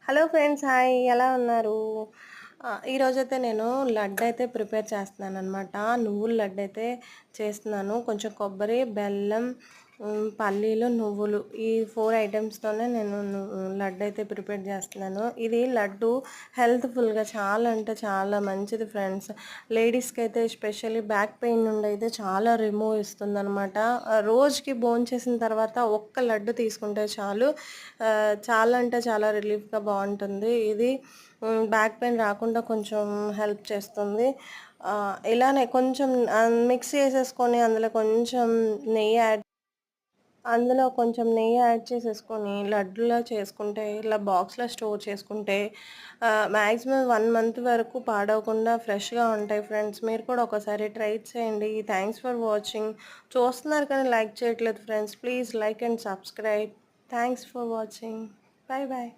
Hello friends, hi. ఎలా ఉన్నారు? ఈరోజైతే నేను లడ్డయితే ప్రిపేర్ చేస్తున్నాననమాట. నువ్వుల లడ్డయితే చేస్తున్నాను. కొంచెం కొబ్బరి, బెల్లం, పల్లీలు, నువ్వులు ఈ 4 ఐటెమ్స్‌తోనే నేను లడ్డయితే ప్రిపేర్ చేస్తున్నాను. ఇది లడ్డు హెల్త్‌ఫుల్‌గా చాలా అంటే చాలా మంచిది ఫ్రెండ్స్. లేడీస్‌కైతే ఎస్పెషల్లీ బ్యాక్ పెయిన్ నుండి అయితే చాలా రిమూవ్ ఇస్తుందనమాట. రోజుకి భోంచేసిన తర్వాత ఒక్క లడ్డు తీసుకుంటే చాలు. చాలా అంటే చాలా రిలీఫ్‌గా బావుంటుంది. ఇది బ్యాక్ పెయిన్ రాకుండా కొంచెం హెల్ప్ చేస్తుంది. ఇలానే కొంచెం మిక్స్ చేసేసుకొని అందులో కొంచెం నెయ్యి యాడ్ చేసేసుకొని లడ్డులా చేసుకుంటే, ఇలా బాక్స్‌లో స్టోర్ చేసుకుంటే మాక్సిమం 1 మంత్ వరకు పాడవకుండా ఫ్రెష్‌గా ఉంటాయి ఫ్రెండ్స్. మీరు కూడా ఒకసారి ట్రై చేయండి. Thanks for watching. చూస్తున్నారు కానీ లైక్ చేయట్లేదు friends. Please like and subscribe. Thanks for watching. Bye bye.